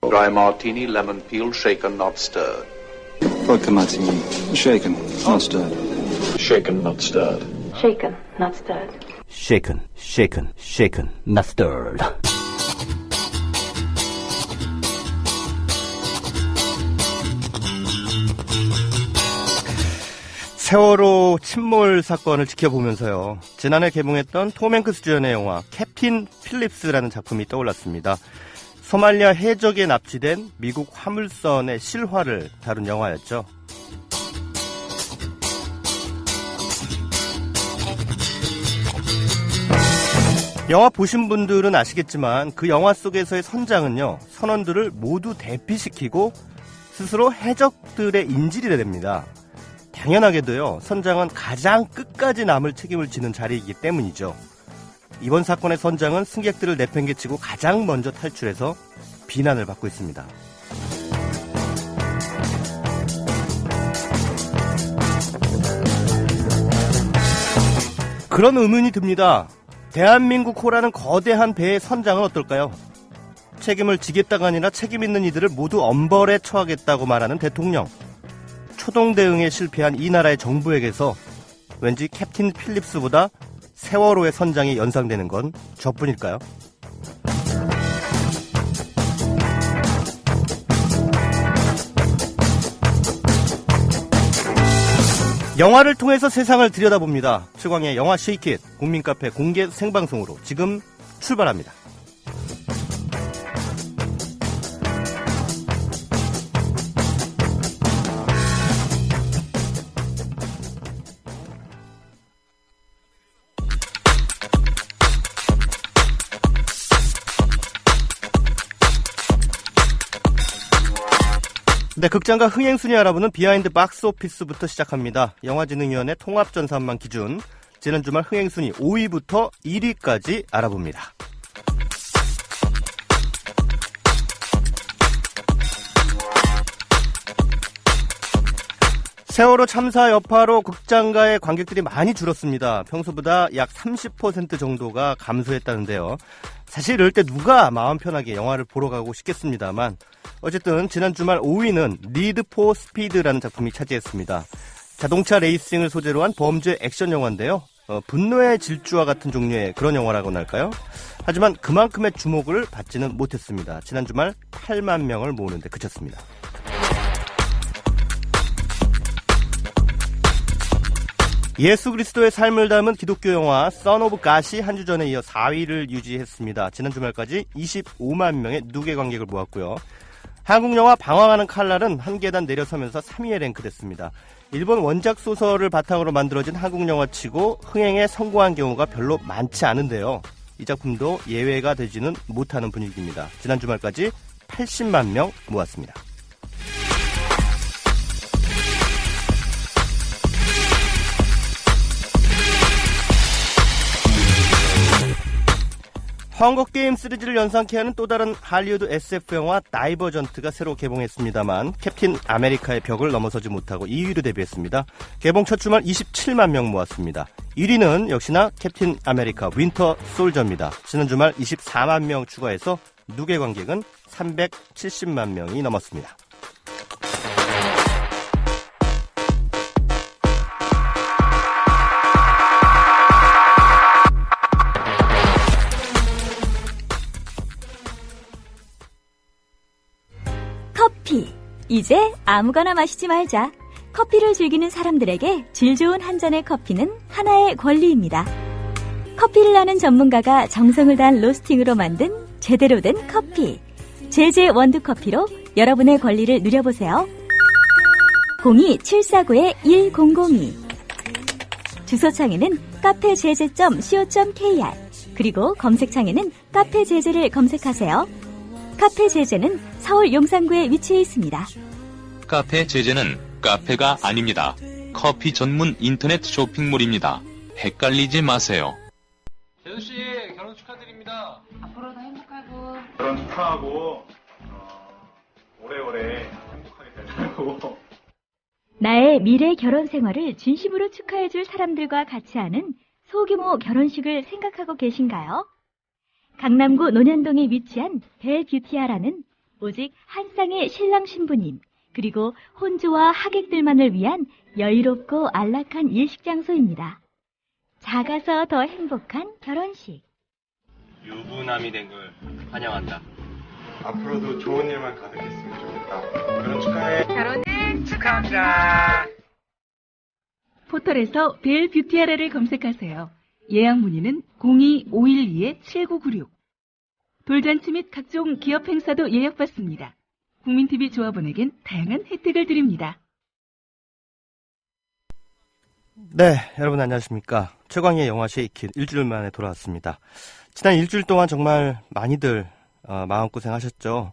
Dry martini, lemon peel, shaken, not stirred. Vodka martini, shaken, not stirred. Shaken, not stirred. Shaken, not stirred. Shaken, shaken, shaken, not stirred. 세월호 침몰 사건을 지켜보면서요. 지난해 개봉했던 톰 행크스 주연의 영화 캡틴 필립스라는 작품이 떠올랐습니다. 소말리아 해적에 납치된 미국 화물선의 실화를 다룬 영화였죠. 영화 보신 분들은 아시겠지만 그 영화 속에서의 선장은요, 선원들을 모두 대피시키고 스스로 해적들의 인질이 됩니다. 당연하게도요, 선장은 가장 끝까지 남을 책임을 지는 자리이기 때문이죠. 이번 사건의 선장은 승객들을 내팽개치고 가장 먼저 탈출해서 비난을 받고 있습니다. 그런 의문이 듭니다. 대한민국호라는 거대한 배의 선장은 어떨까요? 책임을 지겠다가 아니라 책임 있는 이들을 모두 엄벌에 처하겠다고 말하는 대통령. 초동 대응에 실패한 이 나라의 정부에게서 왠지 캡틴 필립스보다 세월호의 선장이 연상되는 건 저뿐일까요? 영화를 통해서 세상을 들여다봅니다. 최광의 영화 쉐이킷 국민카페 공개 생방송으로 지금 출발합니다. 네, 극장과 흥행순위 알아보는 비하인드 박스오피스부터 시작합니다. 영화진흥위원회 통합전산망 기준 지난 주말 흥행순위 5위부터 1위까지 알아봅니다. 세월호 참사 여파로 극장가의 관객들이 많이 줄었습니다. 평소보다 약 30% 정도가 감소했다는데요. 사실 이럴 때 누가 마음 편하게 영화를 보러 가고 싶겠습니다만 어쨌든 지난 주말 5위는 리드 포 스피드라는 작품이 차지했습니다. 자동차 레이싱을 소재로 한 범죄 액션 영화인데요. 분노의 질주와 같은 종류의 그런 영화라고나 할까요? 하지만 그만큼의 주목을 받지는 못했습니다. 지난 주말 8만 명을 모으는데 그쳤습니다. 예수 그리스도의 삶을 담은 기독교 영화 선 오브 갓이 한 주 전에 이어 4위를 유지했습니다. 지난 주말까지 25만 명의 누계 관객을 모았고요. 한국 영화 방황하는 칼날은 한 계단 내려서면서 3위에 랭크됐습니다. 일본 원작 소설을 바탕으로 만들어진 한국 영화치고 흥행에 성공한 경우가 별로 많지 않은데요. 이 작품도 예외가 되지는 못하는 분위기입니다. 지난 주말까지 80만 명 모았습니다. 헝거게임 시리즈를 연상케 하는 또 다른 할리우드 SF 영화 다이버전트가 새로 개봉했습니다만 캡틴 아메리카의 벽을 넘어서지 못하고 2위로 데뷔했습니다. 개봉 첫 주말 27만 명 모았습니다. 1위는 역시나 캡틴 아메리카 윈터 솔저입니다. 지난 주말 24만 명 추가해서 누계 관객은 370만 명이 넘었습니다. 커피. 이제 아무거나 마시지 말자. 커피를 즐기는 사람들에게 질 좋은 한 잔의 커피는 하나의 권리입니다. 커피를 아는 전문가가 정성을 다한 로스팅으로 만든 제대로 된 커피. 제제 원두커피로 여러분의 권리를 누려보세요. 02-749-1002 주소창에는 카페제제.co.kr 그리고 검색창에는 카페제제를 검색하세요. 카페제제는 서울 용산구에 위치해 있습니다. 카페제제는 카페가 아닙니다. 커피 전문 인터넷 쇼핑몰입니다. 헷갈리지 마세요. 재수씨 결혼 축하드립니다. 앞으로도 행복하고 결혼 축하하고 오래오래 행복하게 되시고 나의 미래 결혼 생활을 진심으로 축하해줄 사람들과 같이 하는 소규모 결혼식을 생각하고 계신가요? 강남구 논현동에 위치한 벨뷰티아라는 오직 한 쌍의 신랑 신부님, 그리고 혼주와 하객들만을 위한 여유롭고 안락한 일식 장소입니다. 작아서 더 행복한 결혼식. 유부남이 된 걸 환영한다. 앞으로도 좋은 일만 가득했으면 좋겠다. 결혼 축하해. 결혼을 축하합니다. 포털에서 벨 뷰티아라를 검색하세요. 예약 문의는 02-512-7996. 돌잔치 및 각종 기업 행사도 예약받습니다. 국민TV 조합원에겐 다양한 혜택을 드립니다. 네, 여러분 안녕하십니까. 최광의 영화 쉐이킷 일주일 만에 돌아왔습니다. 지난 일주일 동안 정말 많이들 마음고생 하셨죠.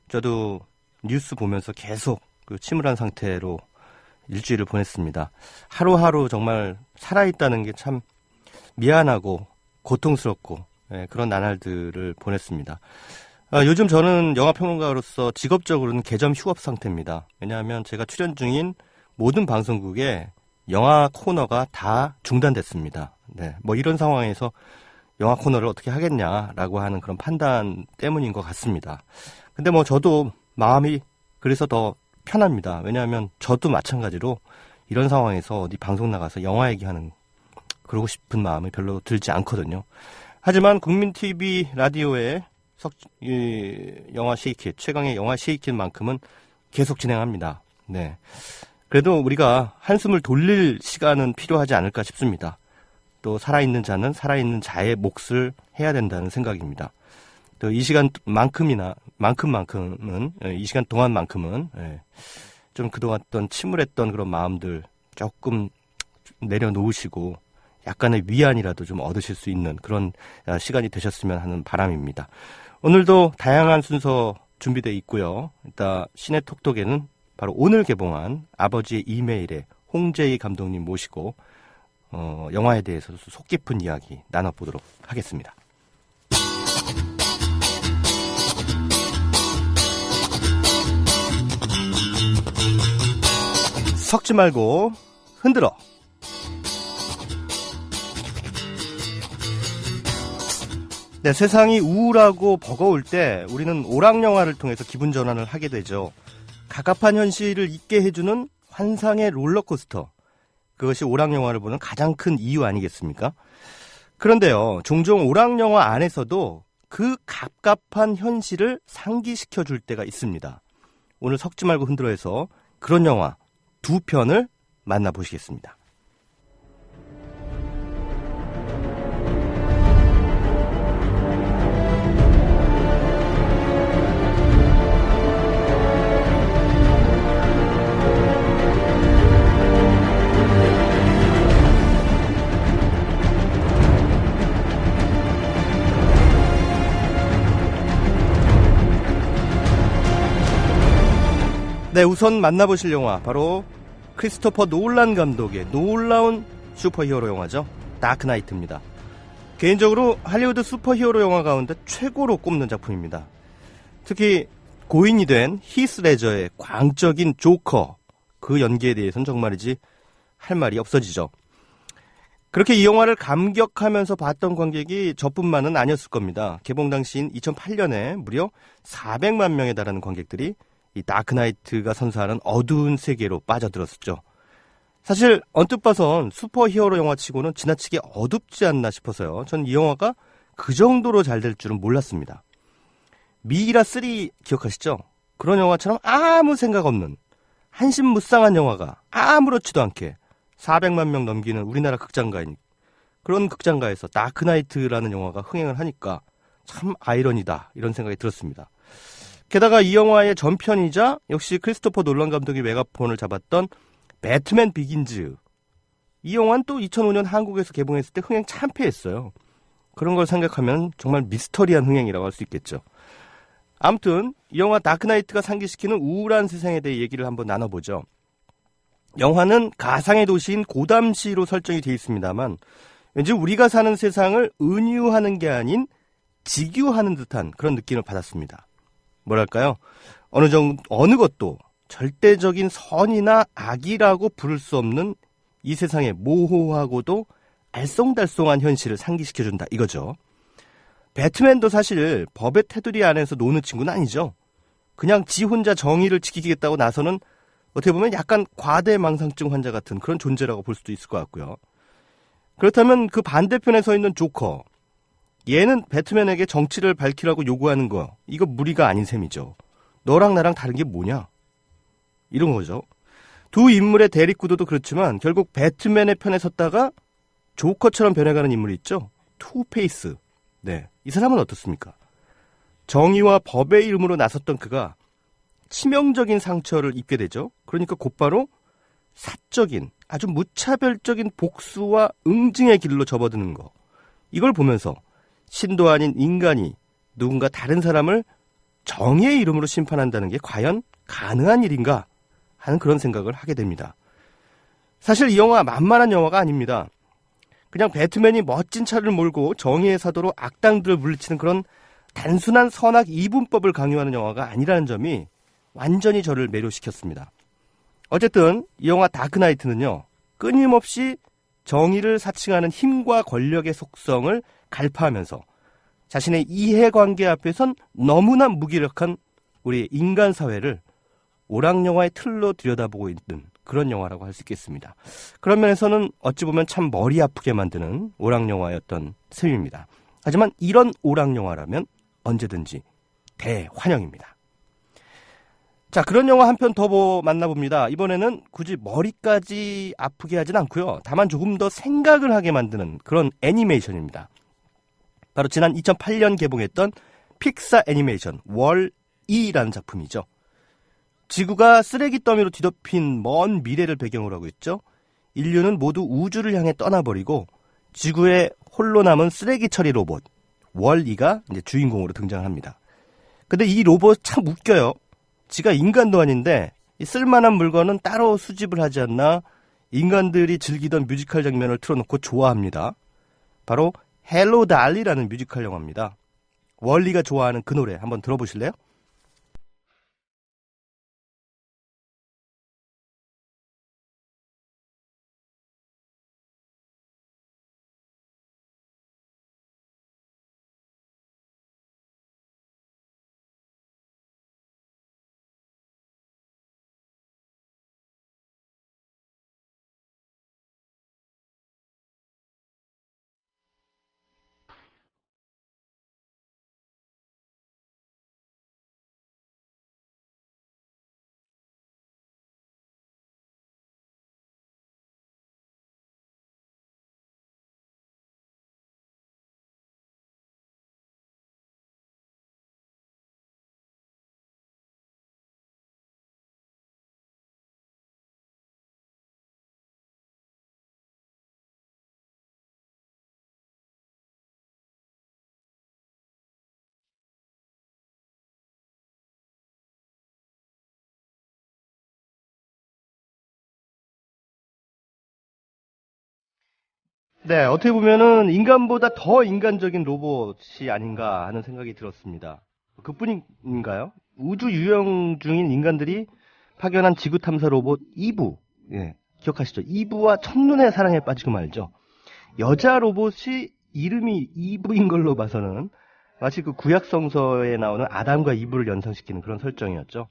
저도 뉴스 보면서 계속 침울한 상태로 일주일을 보냈습니다. 하루하루 정말 살아있다는 게 참 미안하고 고통스럽고 그런 나날들을 보냈습니다. 요즘 저는 영화평론가로서 직업적으로는 개점 휴업 상태입니다. 왜냐하면 제가 출연 중인 모든 방송국에 영화 코너가 다 중단됐습니다. 네, 뭐 이런 상황에서 영화 코너를 어떻게 하겠냐라고 하는 그런 판단 때문인 것 같습니다. 근데 뭐 저도 마음이 그래서 더 편합니다. 왜냐하면 저도 마찬가지로 이런 상황에서 어디 방송 나가서 영화 얘기하는 그러고 싶은 마음이 별로 들지 않거든요. 하지만 국민TV 라디오의 영화 쉐이킷, 최강의 영화 쉐이킷만큼은 계속 진행합니다. 네. 그래도 우리가 한숨을 돌릴 시간은 필요하지 않을까 싶습니다. 또 살아있는 자는 살아있는 자의 몫을 해야 된다는 생각입니다. 또 이 시간만큼은 이 시간 동안만큼은 좀 그동안 침울했던 그런 마음들 조금 내려놓으시고 약간의 위안이라도 좀 얻으실 수 있는 그런 시간이 되셨으면 하는 바람입니다. 오늘도 다양한 순서 준비되어 있고요. 일단 시내 톡톡에는 바로 오늘 개봉한 아버지의 이메일에 홍재희 감독님 모시고 영화에 대해서 속 깊은 이야기 나눠보도록 하겠습니다. 섞지 말고 흔들어. 네, 세상이 우울하고 버거울 때 우리는 오락영화를 통해서 기분 전환을 하게 되죠. 갑갑한 현실을 잊게 해주는 환상의 롤러코스터. 그것이 오락영화를 보는 가장 큰 이유 아니겠습니까? 그런데요, 종종 오락영화 안에서도 그 갑갑한 현실을 상기시켜줄 때가 있습니다. 오늘 섞지 말고 흔들어에서 그런 영화 2편을 만나보시겠습니다. 네, 우선 만나보실 영화 바로 크리스토퍼 놀란 감독의 놀라운 슈퍼히어로 영화죠. 다크나이트입니다. 개인적으로 할리우드 슈퍼히어로 영화 가운데 최고로 꼽는 작품입니다. 특히 고인이 된 히스 레저의 광적인 조커, 그 연기에 대해서는 정말이지 할 말이 없어지죠. 그렇게 이 영화를 감격하면서 봤던 관객이 저뿐만은 아니었을 겁니다. 개봉 당시인 2008년에 무려 400만 명에 달하는 관객들이 이 다크나이트가 선사하는 어두운 세계로 빠져들었었죠. 사실 언뜻 봐선 슈퍼히어로 영화치고는 지나치게 어둡지 않나 싶어서요. 전 이 영화가 그 정도로 잘 될 줄은 몰랐습니다. 미이라3 기억하시죠? 그런 영화처럼 아무 생각 없는 한심무쌍한 영화가 아무렇지도 않게 400만 명 넘기는 우리나라 극장가인 그런 극장가에서 다크나이트라는 영화가 흥행을 하니까 참 아이러니다 이런 생각이 들었습니다. 게다가 이 영화의 전편이자 역시 크리스토퍼 놀란 감독이 메가폰을 잡았던 배트맨 비긴즈, 이 영화는 또 2005년 한국에서 개봉했을 때 흥행 참패했어요. 그런 걸 생각하면 정말 미스터리한 흥행이라고 할 수 있겠죠. 아무튼 이 영화 다크나이트가 상기시키는 우울한 세상에 대해 얘기를 한번 나눠보죠. 영화는 가상의 도시인 고담시로 설정이 되어 있습니다만 왠지 우리가 사는 세상을 은유하는 게 아닌 직유하는 듯한 그런 느낌을 받았습니다. 뭐랄까요? 어느 것도 절대적인 선이나 악이라고 부를 수 없는 이 세상의 모호하고도 알쏭달쏭한 현실을 상기시켜준다 이거죠. 배트맨도 사실 법의 테두리 안에서 노는 친구는 아니죠. 그냥 지 혼자 정의를 지키겠다고 나서는 어떻게 보면 약간 과대망상증 환자 같은 그런 존재라고 볼 수도 있을 것 같고요. 그렇다면 그 반대편에 서 있는 조커, 얘는 배트맨에게 정치를 밝히라고 요구하는 거, 이거 무리가 아닌 셈이죠. 너랑 나랑 다른 게 뭐냐? 이런 거죠. 두 인물의 대립구도도 그렇지만 결국 배트맨의 편에 섰다가 조커처럼 변해가는 인물이 있죠. 투페이스. 네, 이 사람은 어떻습니까? 정의와 법의 이름으로 나섰던 그가 치명적인 상처를 입게 되죠. 그러니까 곧바로 사적인, 아주 무차별적인 복수와 응징의 길로 접어드는 거. 이걸 보면서 신도 아닌 인간이 누군가 다른 사람을 정의의 이름으로 심판한다는 게 과연 가능한 일인가 하는 그런 생각을 하게 됩니다. 사실 이 영화 만만한 영화가 아닙니다. 그냥 배트맨이 멋진 차를 몰고 정의의 사도로 악당들을 물리치는 그런 단순한 선악 이분법을 강요하는 영화가 아니라는 점이 완전히 저를 매료시켰습니다. 어쨌든 이 영화 다크나이트는요, 끊임없이 정의를 사칭하는 힘과 권력의 속성을 갈파하면서 자신의 이해관계 앞에선 너무나 무기력한 우리 인간 사회를 오락영화의 틀로 들여다보고 있는 그런 영화라고 할 수 있겠습니다. 그런 면에서는 어찌 보면 참 머리 아프게 만드는 오락영화였던 셈입니다. 하지만 이런 오락영화라면 언제든지 대환영입니다. 자, 그런 영화 한 편 더 만나봅니다. 이번에는 굳이 머리까지 아프게 하진 않고요. 다만 조금 더 생각을 하게 만드는 그런 애니메이션입니다. 바로 지난 2008년 개봉했던 픽사 애니메이션 월이라는 작품이죠. 지구가 쓰레기 더미로 뒤덮인 먼 미래를 배경으로 하고 있죠. 인류는 모두 우주를 향해 떠나버리고 지구에 홀로 남은 쓰레기 처리 로봇 월이가 이제 주인공으로 등장을 합니다. 근데 이 로봇 참 웃겨요. 지가 인간도 아닌데 쓸만한 물건은 따로 수집을 하지 않나 인간들이 즐기던 뮤지컬 장면을 틀어놓고 좋아합니다. 바로 헬로 달리라는 뮤지컬 영화입니다. 월리가 좋아하는 그 노래 한번 들어보실래요? 네, 어떻게 보면은 인간보다 더 인간적인 로봇이 아닌가 하는 생각이 들었습니다. 그뿐인가요? 우주 유영 중인 인간들이 파견한 지구 탐사 로봇 이브, 예, 기억하시죠? 이브와 첫눈에 사랑에 빠지고 말죠. 여자 로봇이 이름이 이브인 걸로 봐서는 마치 그 구약 성서에 나오는 아담과 이브를 연상시키는 그런 설정이었죠.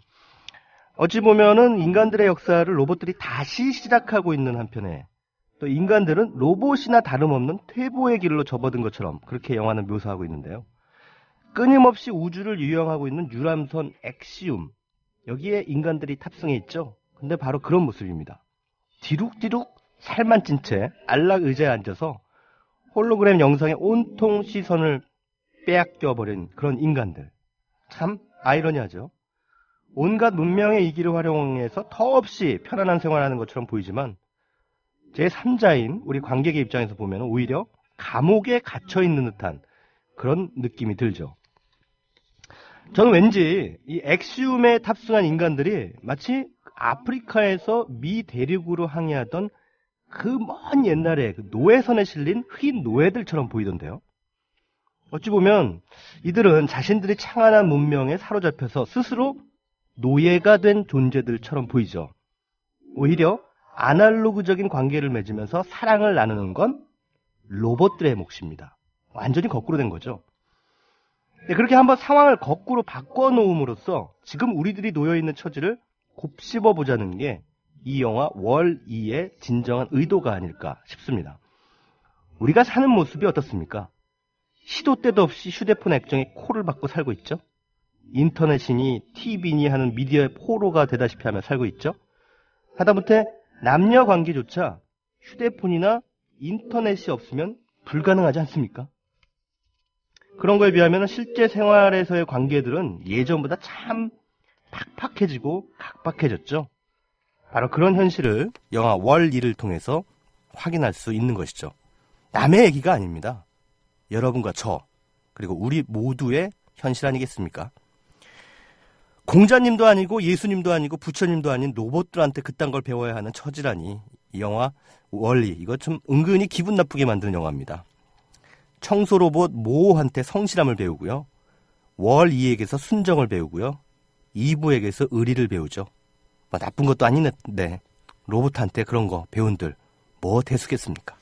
어찌 보면은 인간들의 역사를 로봇들이 다시 시작하고 있는 한편에 또 인간들은 로봇이나 다름없는 퇴보의 길로 접어든 것처럼 그렇게 영화는 묘사하고 있는데요. 끊임없이 우주를 유영하고 있는 유람선 엑시움, 여기에 인간들이 탑승해 있죠. 근데 바로 그런 모습입니다. 디룩디룩 살만 찐 채 안락 의자에 앉아서 홀로그램 영상에 온통 시선을 빼앗겨버린 그런 인간들. 참 아이러니하죠. 온갖 문명의 이기를 활용해서 더없이 편안한 생활하는 것처럼 보이지만 제3자인 우리 관객의 입장에서 보면 오히려 감옥에 갇혀있는 듯한 그런 느낌이 들죠. 저는 왠지 이 엑시움에 탑승한 인간들이 마치 아프리카에서 미 대륙으로 항해하던 그 먼 옛날에 그 노예선에 실린 흑인 노예들처럼 보이던데요. 어찌 보면 이들은 자신들이 창안한 문명에 사로잡혀서 스스로 노예가 된 존재들처럼 보이죠. 오히려 아날로그적인 관계를 맺으면서 사랑을 나누는 건 로봇들의 몫입니다. 완전히 거꾸로 된 거죠. 네, 그렇게 한번 상황을 거꾸로 바꿔놓음으로써 지금 우리들이 놓여있는 처지를 곱씹어보자는 게 이 영화 월2의 진정한 의도가 아닐까 싶습니다. 우리가 사는 모습이 어떻습니까? 시도 때도 없이 휴대폰 액정에 코를 박고 살고 있죠? 인터넷이니 TV니 하는 미디어의 포로가 되다시피 하며 살고 있죠? 하다못해 남녀 관계조차 휴대폰이나 인터넷이 없으면 불가능하지 않습니까? 그런 거에 비하면 실제 생활에서의 관계들은 예전보다 참 팍팍해지고 각박해졌죠. 바로 그런 현실을 영화 월2를 통해서 확인할 수 있는 것이죠. 남의 얘기가 아닙니다. 여러분과 저, 그리고 우리 모두의 현실 아니겠습니까? 공자님도 아니고 예수님도 아니고 부처님도 아닌 로봇들한테 그딴 걸 배워야 하는 처지라니. 이 영화 월2, 이거 좀 은근히 기분 나쁘게 만드는 영화입니다. 청소 로봇 모호한테 성실함을 배우고요. 월2에게서 순정을 배우고요. 이브에게서 의리를 배우죠. 뭐 나쁜 것도 아닌데 로봇한테 그런 거 배운들 뭐 대수겠습니까?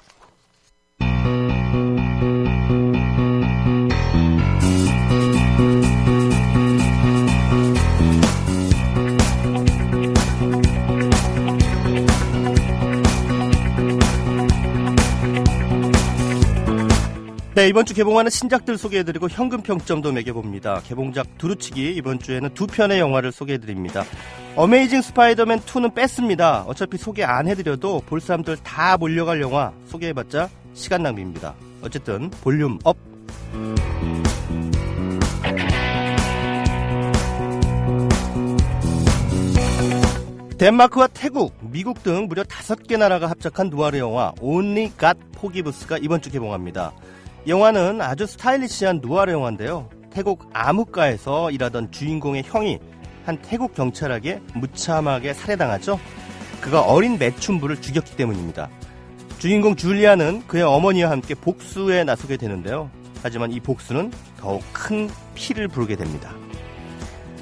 네, 이번 주 개봉하는 신작들 소개해드리고 현금 평점도 매겨봅니다. 개봉작 두루치기, 이번 주에는 두 편의 영화를 소개해드립니다. 어메이징 스파이더맨 2는 뺐습니다. 어차피 소개 안 해드려도 볼 사람들 다 몰려갈 영화 소개해봤자 시간 낭비입니다. 어쨌든 볼륨 업! 덴마크와 태국, 미국 등 무려 5개 나라가 합작한 누아르 영화 Only God Forgives가 이번 주 개봉합니다. 영화는 아주 스타일리시한 누아르 영화인데요. 태국 암흑가에서 일하던 주인공의 형이 한 태국 경찰에게 무참하게 살해당하죠. 그가 어린 매춘부를 죽였기 때문입니다. 주인공 줄리아는 그의 어머니와 함께 복수에 나서게 되는데요. 하지만 이 복수는 더욱 큰 피를 부르게 됩니다.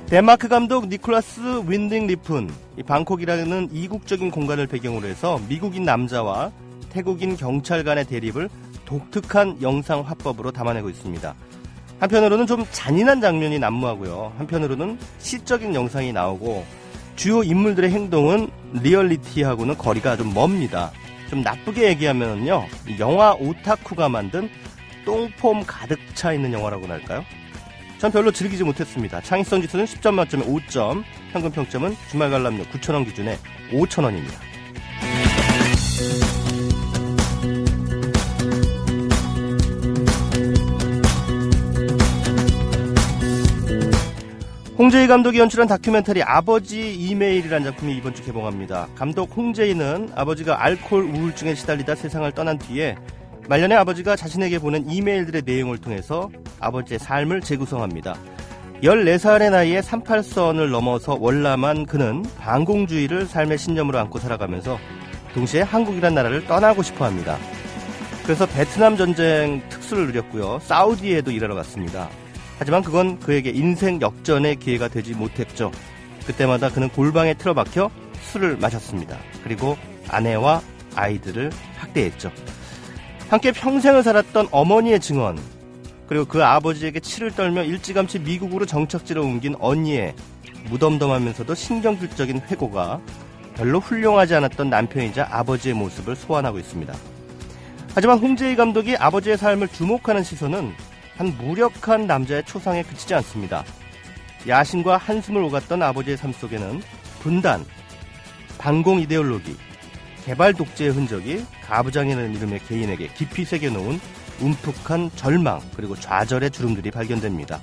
덴마크 감독 니콜라스 윈딩 리픈, 이 방콕이라는 이국적인 공간을 배경으로 해서 미국인 남자와 태국인 경찰 간의 대립을 독특한 영상 화법으로 담아내고 있습니다. 한편으로는 좀 잔인한 장면이 난무하고요. 한편으로는 시적인 영상이 나오고 주요 인물들의 행동은 리얼리티하고는 거리가 좀 멉니다. 좀 나쁘게 얘기하면요, 영화 오타쿠가 만든 똥폼 가득 차 있는 영화라고나 할까요? 전 별로 즐기지 못했습니다. 창의성 지수는 10점 만점에 5점, 현금 평점은 주말 관람료 9,000원 기준에 5,000원입니다. 홍재희 감독이 연출한 다큐멘터리 아버지 이메일이라는 작품이 이번 주 개봉합니다. 감독 홍재희는 아버지가 알코올 우울증에 시달리다 세상을 떠난 뒤에 말년에 아버지가 자신에게 보낸 이메일들의 내용을 통해서 아버지의 삶을 재구성합니다. 14살의 나이에 38선을 넘어서 월남한 그는 반공주의를 삶의 신념으로 안고 살아가면서 동시에 한국이란 나라를 떠나고 싶어합니다. 그래서 베트남 전쟁 특수를 누렸고요. 사우디에도 일하러 갔습니다. 하지만 그건 그에게 인생 역전의 기회가 되지 못했죠. 그때마다 그는 골방에 틀어박혀 술을 마셨습니다. 그리고 아내와 아이들을 학대했죠. 함께 평생을 살았던 어머니의 증언, 그리고 그 아버지에게 치를 떨며 일찌감치 미국으로 정착지로 옮긴 언니의 무덤덤하면서도 신경질적인 회고가 별로 훌륭하지 않았던 남편이자 아버지의 모습을 소환하고 있습니다. 하지만 홍재희 감독이 아버지의 삶을 주목하는 시선은 한 무력한 남자의 초상에 그치지 않습니다. 야심과 한숨을 오갔던 아버지의 삶 속에는 분단, 반공 이데올로기, 개발 독재의 흔적이 가부장이라는 이름의 개인에게 깊이 새겨놓은 움푹한 절망, 그리고 좌절의 주름들이 발견됩니다.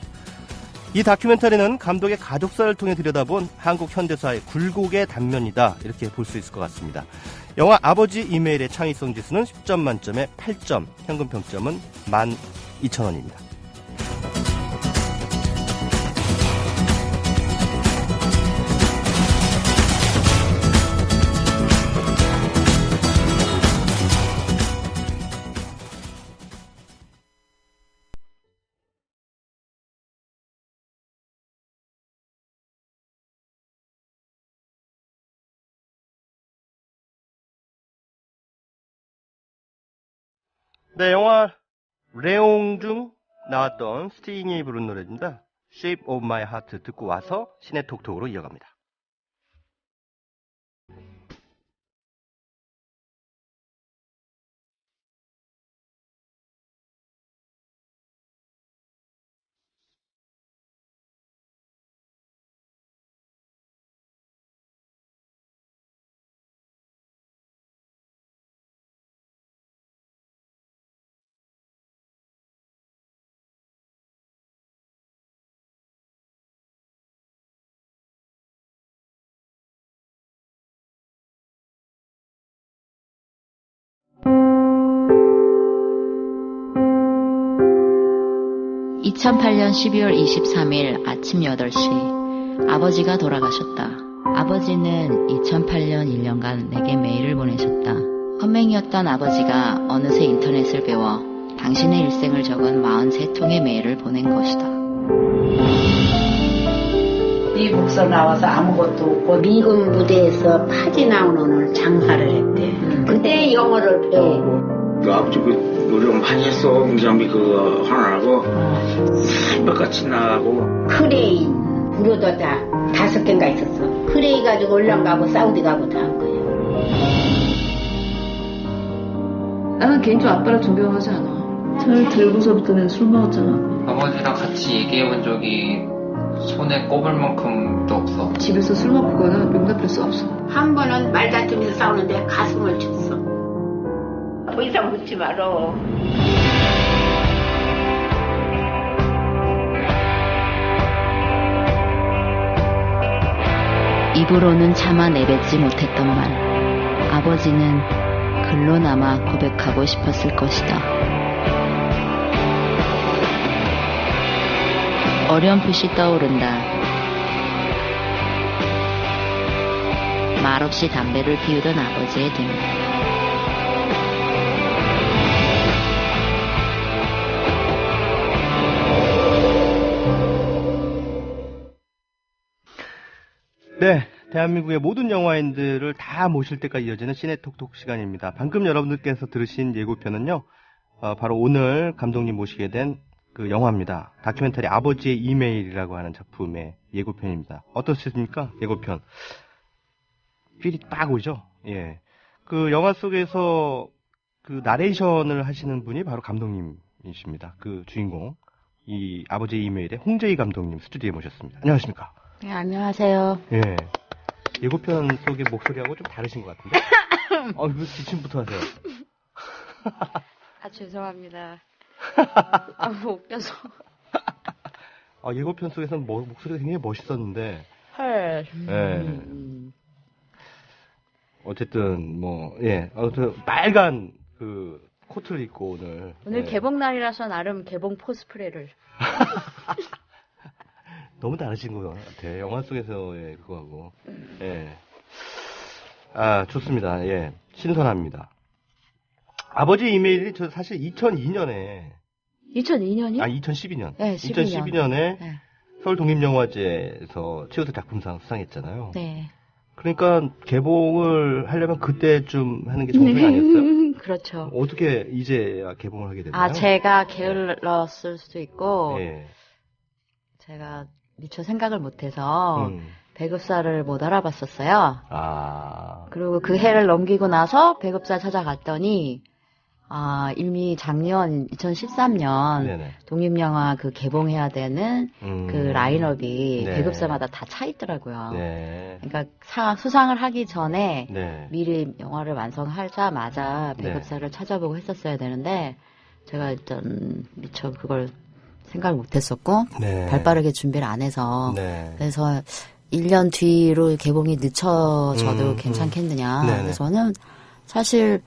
이 다큐멘터리는 감독의 가족사를 통해 들여다본 한국 현대사의 굴곡의 단면이다, 이렇게 볼 수 있을 것 같습니다. 영화 아버지 이메일의 창의성 지수는 10점 만점에 8점, 현금 평점은 12,000원입니다. 네, 영화 레옹 중 나왔던 스팅이 부른 노래입니다. Shape of My Heart 듣고 와서 시내 톡톡으로 이어갑니다. (2008년 12월 23일) 아침 8시 아버지가 돌아가셨다. 아버지는 2008년 1년간 내게 메일을 보내셨다. 컴맹이었던 아버지가 어느새 인터넷을 배워 당신의 일생을 적은 43통의 메일을 보낸 것이다. 미국서 나와서 아무것도 없고 미군 부대에서 파지 나온 오늘 장사를 했대. 그때 영어를 배우고. 그 아버지 그 노력 많이 했어. 공장비 그거 하느라고 살박같이 나가고. 크레인 부르도 다 5개인가 있었어. 크레인 가지고 얼른 가고 사우디 가고 다 한 거야. 나는 개인적으로 아빠를 존경하지 않아. 차를 들고서부터는 술 먹었잖아. 아버지랑 같이 얘기해본 적이 손에 꼽을 만큼도 없어. 집에서 술 먹거나 용납할 수 없어. 한 번은 말다툼에서 싸우는데 가슴을 쳤어. 더 이상 묻지 말어. 입으로는 차마 내뱉지 못했던 말. 아버지는 글로나마 고백하고 싶었을 것이다. 어렴풋이 떠오른다. 말없이 담배를 피우던 아버지의 등. 네, 대한민국의 모든 영화인들을 다 모실 때까지 이어지는 시네톡톡 시간입니다. 방금 여러분들께서 들으신 예고편은요, 바로 오늘 감독님 모시게 된 그 영화입니다. 다큐멘터리 아버지의 이메일이라고 하는 작품의 예고편입니다. 어떻습니까? 예고편. 필이 딱 오죠? 예. 그 영화 속에서 그 나레이션을 하시는 분이 바로 감독님이십니다. 그 주인공. 이 아버지의 이메일의 홍재희 감독님 스튜디오에 모셨습니다. 안녕하십니까? 네, 안녕하세요. 예. 예고편 속의 목소리하고 좀 다르신 것 같은데? 왜 기침부터 하세요? 죄송합니다. 웃겨서. 예고편 속에서는 목소리가 굉장히 멋있었는데. 헐. 예. 어쨌든, 빨간 그 코트를 입고 오늘 개봉날이라서 나름 개봉 코스프레를. 너무 다르신 것 같아. 영화 속에서의 그거하고. 예. 좋습니다. 예. 신선합니다. 아버지 이메일이 저 사실 2002년에. 2002년이요? 2012년. 네, 2012년에 네. 서울 독립영화제에서 최우수 작품상 수상했잖아요. 네. 그러니까 개봉을 하려면 그때쯤 하는 게 정상 아니었어요? 그렇죠. 어떻게 이제야 개봉을 하게 됐나요? 제가 게을렀을 수도 있고, 예. 제가 미처 생각을 못해서 배급사를 못 알아봤었어요. 그리고 그 해를 넘기고 나서 배급사 찾아갔더니 이미 작년 2013년 네네. 독립영화 그 개봉해야 되는 그 라인업이 네. 배급사마다 다 차 있더라고요. 네. 그러니까 수상을 하기 전에 네. 미리 영화를 완성하자마자 배급사를 찾아보고 했었어야 되는데 제가 일단 미처 그걸 생각을 못했었고 네. 발빠르게 준비를 안 해서 네. 그래서 1년 뒤로 개봉이 늦춰져도 괜찮겠느냐. 그래서 저는 사실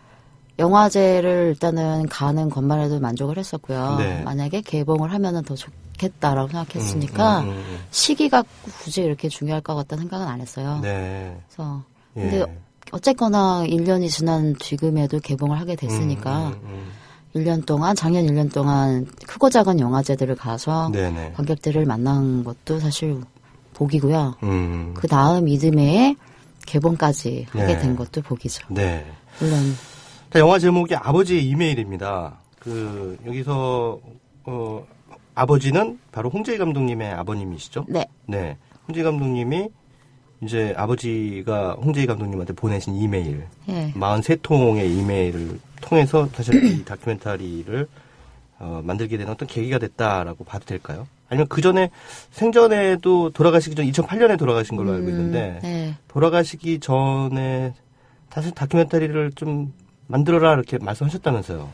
영화제를 일단은 가는 것만 해도 만족을 했었고요. 네. 만약에 개봉을 하면은 더 좋겠다라고 생각했으니까 시기가 굳이 이렇게 중요할 것 같다는 생각은 안 했어요. 네. 그래서 근데 어쨌거나 1년이 지난 지금에도 개봉을 하게 됐으니까 1년 동안 작년 1년 동안 크고 작은 영화제들을 가서 네네. 관객들을 만난 것도 사실 복이고요. 그 다음 이듬해에 개봉까지 하게 된 것도 복이죠. 네. 물론. 자, 영화 제목이 아버지의 이메일입니다. 여기서, 아버지는 바로 홍재희 감독님의 아버님이시죠? 네. 네. 홍재희 감독님이 이제 아버지가 홍재희 감독님한테 보내신 이메일, 예. 43통의 이메일을 통해서 사실 이 다큐멘터리를 만들게 된 어떤 계기가 됐다라고 봐도 될까요? 아니면 그 전에 생전에도 돌아가시기 전 2008년에 돌아가신 걸로 알고 있는데 네. 돌아가시기 전에 사실 다큐멘터리를 좀 만들어라 이렇게 말씀하셨다면서요?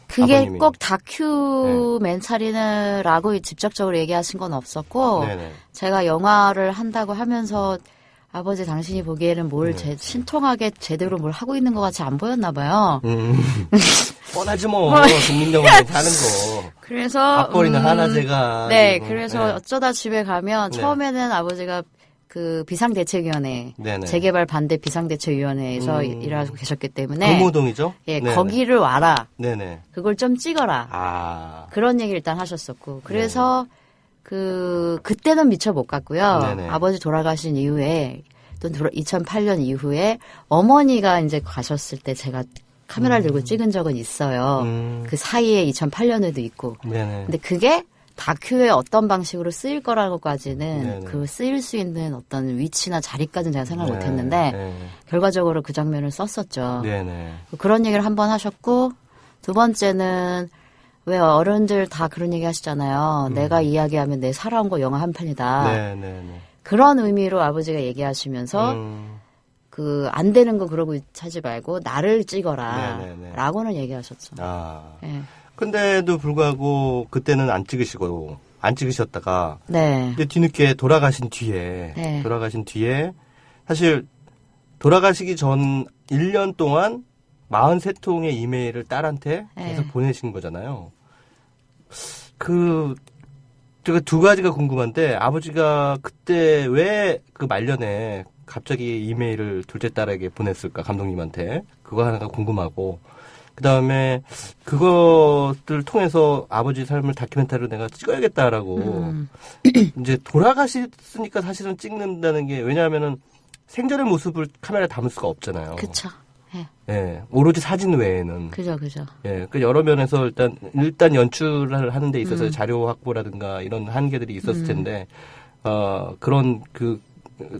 그게 아버님이. 꼭 다큐멘터리라고 직접적으로 얘기하신 건 없었고 네네. 제가 영화를 한다고 하면서 아버지 당신이 보기에는 뭘 신통하게 제대로 뭘 하고 있는 것 같이 안 보였나 봐요. 뻔하지 뭐. 국민영화에서 하는 거. 그래서 밥벌이는 하나제가. 네, 그래서 네. 어쩌다 집에 가면 네. 처음에는 아버지가 그 비상대책위원회, 네네. 재개발 반대 비상대책위원회에서 일하고 계셨기 때문에 금호동이죠? 예, 네네. 거기를 와라. 네네. 그걸 좀 찍어라. 아. 그런 얘기를 일단 하셨었고. 그래서 그때는 미처 못 갔고요. 네네. 아버지 돌아가신 이후에 또 2008년 이후에 어머니가 이제 가셨을 때 제가 카메라를 들고 찍은 적은 있어요. 그 사이에 2008년에도 있고. 네네. 근데 그게 다큐에 어떤 방식으로 쓰일 거라고까지는 네네. 그 쓰일 수 있는 어떤 위치나 자리까지는 제가 생각 못 네. 했는데 네. 결과적으로 그 장면을 썼었죠. 네네. 그런 얘기를 한 번 하셨고 두 번째는 왜 어른들 다 그런 얘기 하시잖아요. 내가 이야기하면 내 살아온 거 영화 한 편이다. 네네네. 그런 의미로 아버지가 얘기하시면서 안 되는 거 그러고 하지 말고 나를 찍어라. 네네네. 라고는 얘기하셨죠. 아. 네. 근데도 불구하고 그때는 안 찍으셨다가 네. 이제 뒤늦게 돌아가신 뒤에 사실 돌아가시기 전 1년 동안 43통의 이메일을 딸한테 계속 보내신 거잖아요. 제가 두 가지가 궁금한데 아버지가 그때 왜 그 말년에 갑자기 이메일을 둘째 딸에게 보냈을까, 감독님한테. 그거 하나가 궁금하고, 그 다음에 그것들 통해서 아버지 삶을 다큐멘터리로 내가 찍어야겠다라고 이제 돌아가셨으니까 사실은 찍는다는 게, 왜냐하면은 생전의 모습을 카메라에 담을 수가 없잖아요. 그쵸. 예, 오로지 사진 외에는. 그죠. 예, 그 여러 면에서 일단 연출을 하는 데 있어서 자료 확보라든가 이런 한계들이 있었을 텐데, 그런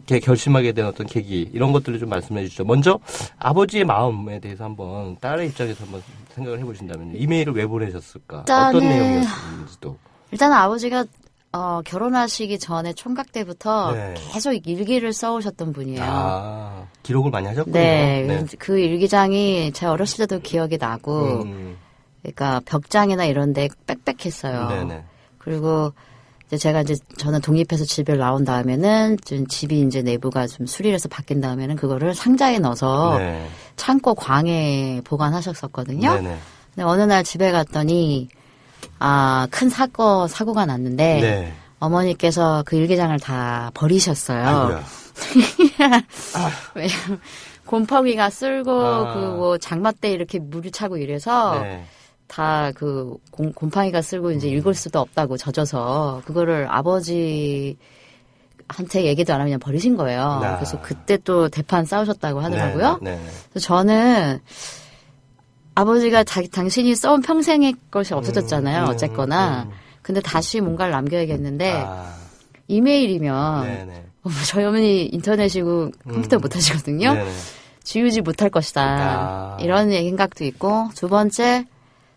결심하게 된 어떤 계기, 이런 것들을 좀 말씀해 주시죠. 먼저, 아버지의 마음에 대해서 한번, 딸의 입장에서 한번 생각을 해 보신다면, 이메일을 왜 보내셨을까? 어떤 내용이었는지도. 일단은 아버지가, 결혼하시기 전에 총각 때부터 네. 계속 일기를 써오셨던 분이에요. 아, 기록을 많이 하셨군요. 네. 그 일기장이 제 어렸을 때도 기억이 나고, 그러니까 벽장이나 이런 데 빽빽했어요. 네네. 그리고 저는 독립해서 집을 나온 다음에는 좀 집이 이제 내부가 좀 수리해서 바뀐 다음에는 그거를 상자에 넣어서 네. 창고 광에 보관하셨었거든요. 네네. 근데 어느 날 집에 갔더니 큰 사고가 났는데 네. 어머니께서 그 일기장을 다 버리셨어요. 왜냐면 곰팡이가 쓸고 장마 때 이렇게 물이 차고 이래서 네. 다 곰팡이가 쓸고 이제 읽을 수도 없다고 젖어서 그거를 아버지한테 얘기도 안 하고 그냥 버리신 거예요. 그래서 그때 또 대판 싸우셨다고 하더라고요. 네. 그래서 저는 아버지가 당신이 써온 평생의 것이 없어졌잖아요. 어쨌거나. 근데 다시 뭔가를 남겨야겠는데 이메일이면 저희 어머니 인터넷이고 컴퓨터 못 하시거든요. 지우지 못할 것이다. 이런 생각도 있고, 두 번째,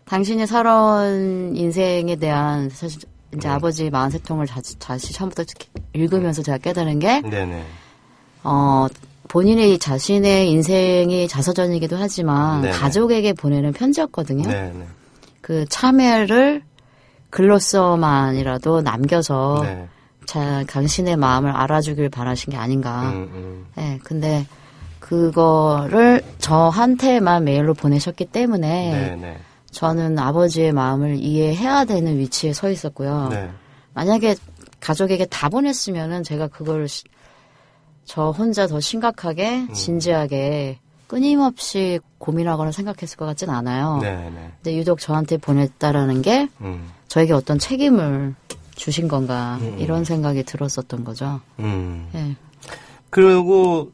당신이 살아온 인생에 대한 사실 이제 아버지 43통을 다시 처음부터 읽으면서 제가 깨달은 게 본인의 자신의 인생이 자서전이기도 하지만 가족에게 보내는 편지였거든요. 그 참회를 글로서만이라도 남겨서 당신의 마음을 알아주길 바라신 게 아닌가. 네, 근데 그거를 저한테만 메일로 보내셨기 때문에 저는 아버지의 마음을 이해해야 되는 위치에 서 있었고요. 만약에 가족에게 다 보냈으면은 제가 그걸 저 혼자 더 심각하게 진지하게 끊임없이 고민하거나 생각했을 것 같진 않아요. 근데 유독 저한테 보냈다라는 게 저에게 어떤 책임을 주신 건가 이런 생각이 들었었던 거죠. 네. 그리고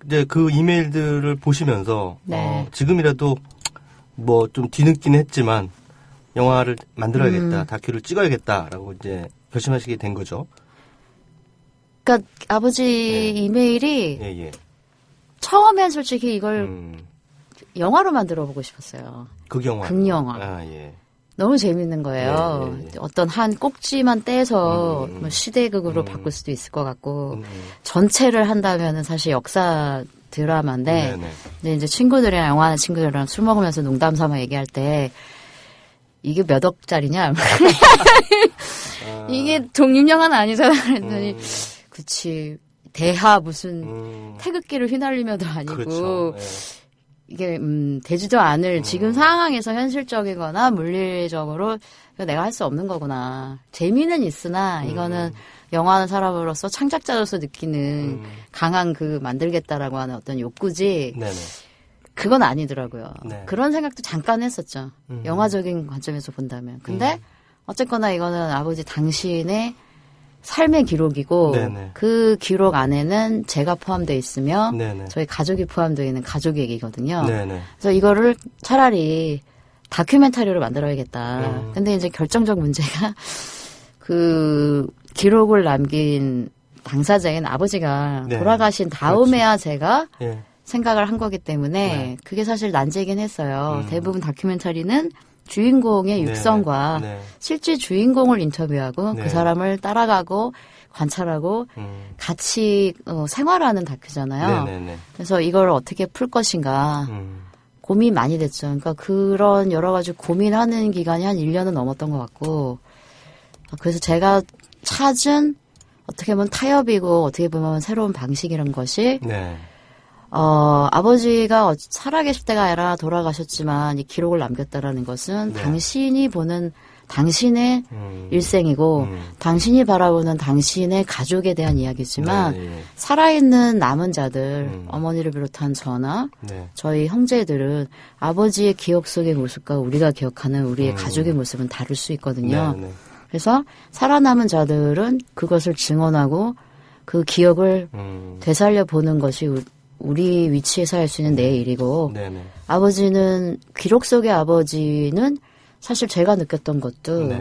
이제 그 이메일들을 보시면서 지금이라도 뭐 좀 뒤늦긴 했지만 영화를 만들어야겠다, 다큐를 찍어야겠다라고 이제 결심하시게 된 거죠. 그러니까 아버지 이메일이 예. 처음엔 솔직히 이걸 영화로 만들어보고 싶었어요. 극영화. 극영화. 아, 예. 너무 재밌는 거예요. 예. 어떤 한 꼭지만 떼서 뭐 시대극으로 바꿀 수도 있을 것 같고 전체를 한다면은 사실 역사 드라마인데 근데 이제 친구들이랑 영화하는 친구들이랑 술 먹으면서 농담 삼아 얘기할 때 이게 몇 억짜리냐? 이게 독립영화는 아니잖아. 그랬더니 그치 대하 무슨 태극기를 휘날리며도 아니고 그렇죠. 이게 되지도 않을 지금 상황에서 현실적이거나 물리적으로 내가 할 수 없는 거구나. 재미는 있으나 이거는 영화하는 사람으로서 창작자로서 느끼는 강한 그 만들겠다라고 하는 어떤 욕구지 네네. 그건 아니더라고요. 네. 그런 생각도 잠깐 했었죠. 영화적인 관점에서 본다면. 근데 어쨌거나 이거는 아버지 당신의 삶의 기록이고 네네. 그 기록 안에는 제가 포함되어 있으며 네네. 저희 가족이 포함되어 있는 가족 얘기거든요. 네네. 그래서 이거를 차라리 다큐멘터리로 만들어야겠다. 근데 이제 결정적 문제가 그 기록을 남긴 당사자인 아버지가 네. 돌아가신 다음에야 제가 예. 생각을 한 거기 때문에 그게 사실 난제이긴 했어요. 대부분 다큐멘터리는 주인공의 육성과 실제 주인공을 인터뷰하고 그 사람을 따라가고 관찰하고 같이 생활하는 다큐잖아요. 네네네. 그래서 이걸 어떻게 풀 것인가 고민 많이 됐죠. 그러니까 그런 여러 가지 고민하는 기간이 한 1년은 넘었던 것 같고 그래서 제가 찾은 어떻게 보면 타협이고 어떻게 보면 새로운 방식이란 것이 아버지가 살아계실 때가 아니라 돌아가셨지만 이 기록을 남겼다라는 것은 당신이 보는 당신의 일생이고 당신이 바라보는 당신의 가족에 대한 이야기지만 살아있는 남은 자들 어머니를 비롯한 저나 저희 형제들은 아버지의 기억 속의 모습과 우리가 기억하는 우리의 가족의 모습은 다를 수 있거든요. 그래서 살아남은 자들은 그것을 증언하고 그 기억을 되살려 보는 것이 우리 위치에서 할 수 있는 내 일이고 아버지는 기록 속의 아버지는 사실 제가 느꼈던 것도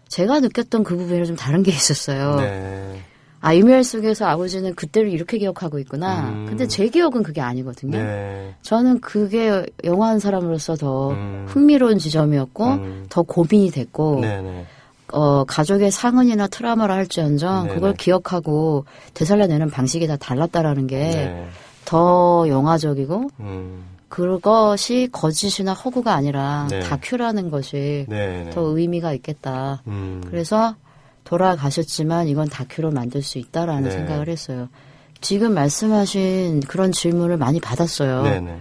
제가 느꼈던 그 부분이 좀 다른 게 있었어요. 이메일 속에서 아버지는 그때를 이렇게 기억하고 있구나. 근데 제 기억은 그게 아니거든요. 저는 그게 영화하는 사람으로서 더 흥미로운 지점이었고 더 고민이 됐고 가족의 상흔이나 트라우마를 할지언정 그걸 기억하고 되살려내는 방식이 다 달랐다라는 게 더 영화적이고 그것이 거짓이나 허구가 아니라 다큐라는 것이 더 의미가 있겠다. 그래서 돌아가셨지만 이건 다큐로 만들 수 있다라는 생각을 했어요. 지금 말씀하신 그런 질문을 많이 받았어요.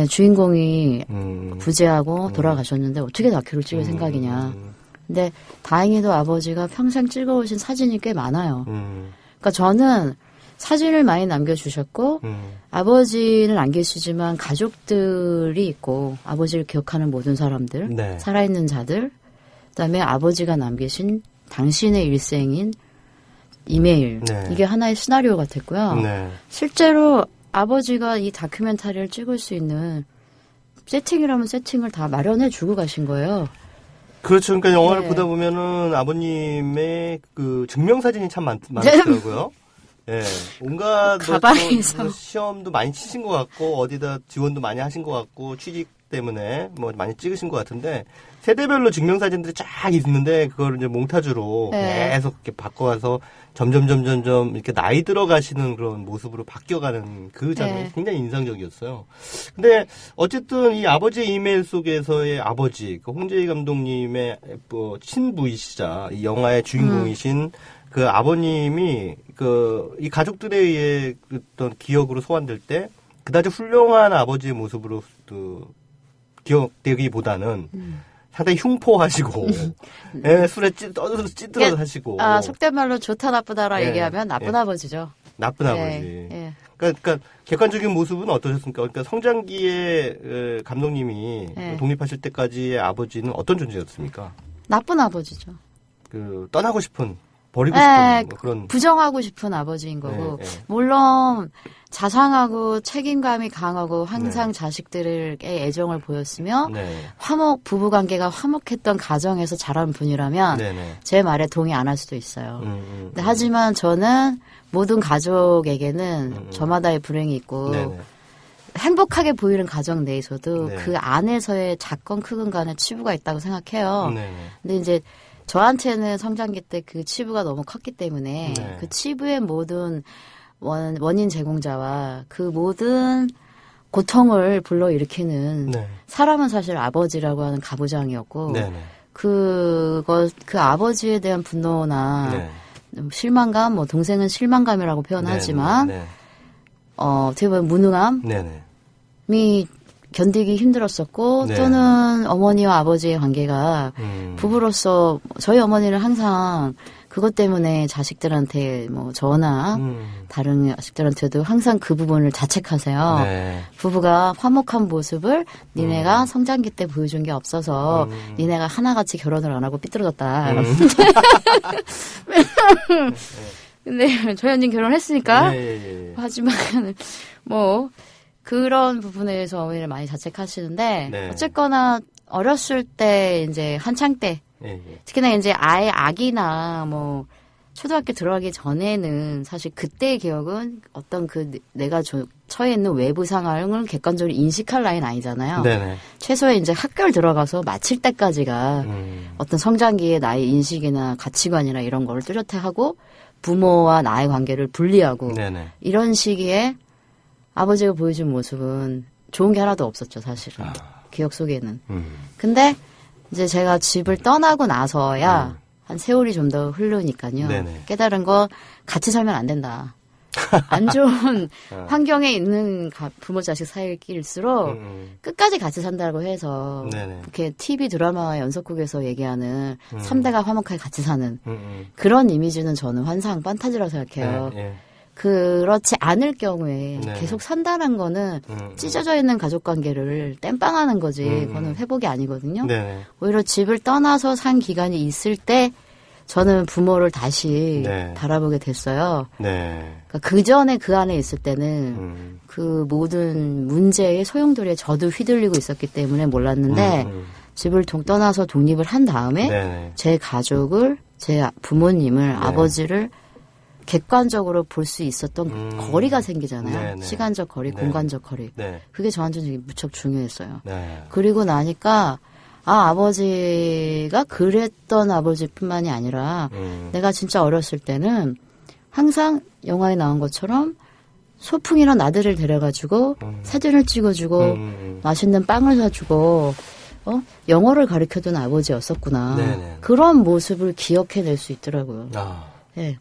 주인공이 부재하고 돌아가셨는데 어떻게 다큐를 찍을 생각이냐. 근데 다행히도 아버지가 평생 찍어오신 사진이 꽤 많아요. 그러니까 저는 사진을 많이 남겨주셨고 아버지는 안 계시지만 가족들이 있고 아버지를 기억하는 모든 사람들, 살아있는 자들, 그다음에 아버지가 남기신 당신의 일생인 이메일 이게 하나의 시나리오 같았고요. 실제로 아버지가 이 다큐멘터리를 찍을 수 있는 세팅이라면 세팅을 다 마련해 주고 가신 거예요. 그렇죠. 그러니까 영화를 보다 보면은 아버님의 그 증명사진이 참 많더라고요. 온갖 가방에서 시험도 많이 치신 것 같고 어디다 지원도 많이 하신 것 같고 취직 때문에 뭐 많이 찍으신 것 같은데 세대별로 증명사진들이 쫙 있는데 그걸 이제 몽타주로 계속 이렇게 바꿔와서 점점 이렇게 나이 들어가시는 그런 모습으로 바뀌어가는 그 장면이 굉장히 인상적이었어요. 근데 어쨌든 이 아버지의 이메일 속에서의 아버지, 그 홍재희 감독님의 뭐 친부이시자 이 영화의 주인공이신 그 아버님이 이 가족들에 의해 어떤 기억으로 소환될 때 그다지 훌륭한 아버지의 모습으로 기억되기보다는 상당히 흉포하시고 술에 찌들어 하시고 속된 말로 좋다 나쁘다라 얘기하면 나쁜 아버지죠. 나쁜 아버지. 그러니까 객관적인 모습은 어떠셨습니까? 그러니까 성장기에 감독님이 독립하실 때까지의 아버지는 어떤 존재였습니까? 나쁜 아버지죠. 떠나고 싶은, 버리고 싶은 그런 부정하고 싶은 아버지인 거고 물론 자상하고 책임감이 강하고 항상 자식들에게 애정을 보였으며 네. 부부관계가 화목했던 가정에서 자란 분이라면 네네. 제 말에 동의 안 할 수도 있어요. 근데 하지만 저는 모든 가족에게는 저마다의 불행이 있고 네네. 행복하게 보이는 가정 내에서도 네. 그 안에서의 작건 크건 간에 치부가 있다고 생각해요. 네네. 근데 이제 저한테는 성장기 때 그 치부가 너무 컸기 때문에 네. 그 치부의 모든 원인 제공자와 그 모든 고통을 불러일으키는 네. 사람은 사실 아버지라고 하는 가부장이었고 네네. 그 아버지에 대한 분노나 네. 실망감, 뭐 동생은 실망감이라고 표현하지만 네네. 어떻게 보면 무능함이 네네. 견디기 힘들었었고 네. 또는 어머니와 아버지의 관계가 부부로서 저희 어머니는 항상 그것 때문에 자식들한테 뭐 저나 다른 자식들한테도 항상 그 부분을 자책하세요. 네. 부부가 화목한 모습을 니네가 성장기 때 보여준 게 없어서 니네가 하나같이 결혼을 안 하고 삐뚤어졌다. 근데 저희 언니는 결혼했으니까 하지만 뭐 그런 부분에서 어머니를 많이 자책하시는데 네. 어쨌거나 어렸을 때 이제 한창 때 특히나 이제 아예 아기나 뭐 초등학교 들어가기 전에는 사실 그때의 기억은 어떤 내가 처해 있는 외부 상황을 객관적으로 인식할 나이는 아니잖아요. 네네. 최소한 이제 학교를 들어가서 마칠 때까지가 어떤 성장기의 나의 인식이나 가치관이나 이런 거를 뚜렷해하고 부모와 나의 관계를 분리하고 네네. 이런 시기에 아버지가 보여준 모습은 좋은 게 하나도 없었죠, 사실은. 기억 속에는. 근데 이제 제가 집을 떠나고 나서야 한 세월이 좀 더 흐르니까요. 네네. 깨달은 거 같이 살면 안 된다. 안 좋은 환경에 있는 부모 자식 사이일수록 끝까지 같이 산다고 해서 네네. 이렇게 TV 드라마와 연속극에서 얘기하는 3대가 화목하게 같이 사는 그런 이미지는 저는 환상 판타지라고 생각해요. 네, 네. 그렇지 않을 경우에 네. 계속 산다는 거는 찢어져 있는 가족관계를 땜빵하는 거지 그거는 회복이 아니거든요. 네네. 오히려 집을 떠나서 산 기간이 있을 때 저는 부모를 다시 네. 바라보게 됐어요. 네. 그러니까 그 전에 그 안에 있을 때는 그 모든 문제의 소용돌이에 저도 휘둘리고 있었기 때문에 몰랐는데 집을 떠나서 독립을 한 다음에 네네. 제 가족을, 제 부모님을, 네. 아버지를 객관적으로 볼 수 있었던 거리가 생기잖아요. 네네. 시간적 거리, 네. 공간적 거리. 네. 그게 저한테는 되게 무척 중요했어요. 네. 그리고 나니까 아버지가 그랬던 아버지뿐만이 아니라 내가 진짜 어렸을 때는 항상 영화에 나온 것처럼 소풍이랑 나들이를 데려가지고 사진을 찍어주고 맛있는 빵을 사주고 영어를 가르쳐준 아버지였었구나. 네네. 그런 모습을 기억해낼 수 있더라고요. 네.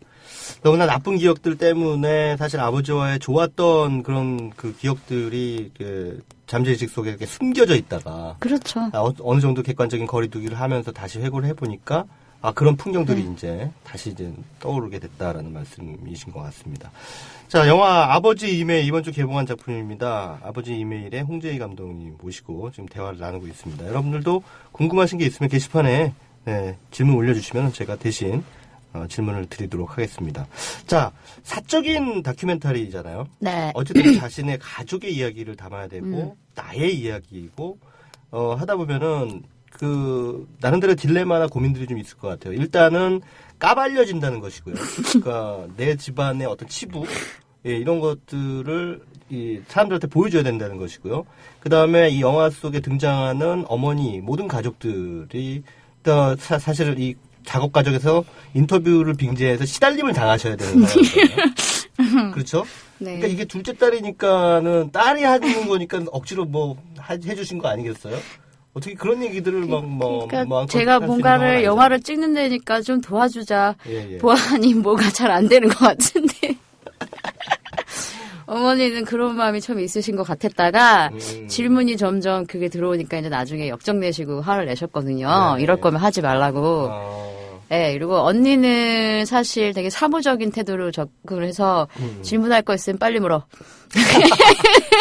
너무나 나쁜 기억들 때문에 사실 아버지와의 좋았던 그런 그 기억들이 그 잠재의식 속에 이렇게 숨겨져 있다가 그렇죠. 어느 정도 객관적인 거리두기를 하면서 다시 회고를 해보니까 그런 풍경들이 이제 다시 이제 떠오르게 됐다라는 말씀이신 것 같습니다. 자, 영화 아버지 이메일 이번 주 개봉한 작품입니다. 아버지 이메일의 홍재희 감독님 모시고 지금 대화를 나누고 있습니다. 여러분들도 궁금하신 게 있으면 게시판에 질문 올려주시면 제가 대신 질문을 드리도록 하겠습니다. 자, 사적인 다큐멘터리잖아요. 네. 어쨌든 자신의 가족의 이야기를 담아야 되고 나의 이야기이고 하다 보면은 나름대로 딜레마나 고민들이 좀 있을 것 같아요. 일단은 까발려진다는 것이고요. 그러니까 내 집안의 어떤 치부 이런 것들을 사람들한테 보여줘야 된다는 것이고요. 그 다음에 이 영화 속에 등장하는 어머니 모든 가족들이 사실 이 작업 과정에서 인터뷰를 빙자해서 시달림을 당하셔야 되는 거예요. 그렇죠? 네. 그러니까 이게 둘째 딸이니까는 딸이 하는 거니까 억지로 뭐 해주신 거 아니겠어요? 어떻게 그런 얘기들을 그러니까 제가 뭔가를 영화를 찍는 데니까 좀 도와주자. 보아하니 뭐가 잘 안 되는 것 같은데. 어머니는 그런 마음이 처음 있으신 것 같았다가 질문이 점점 그게 들어오니까 이제 나중에 역정내시고 화를 내셨거든요. 이럴 거면 하지 말라고. 네, 그리고 언니는 사실 되게 사무적인 태도로 접근을 해서 질문할 거 있으면 빨리 물어.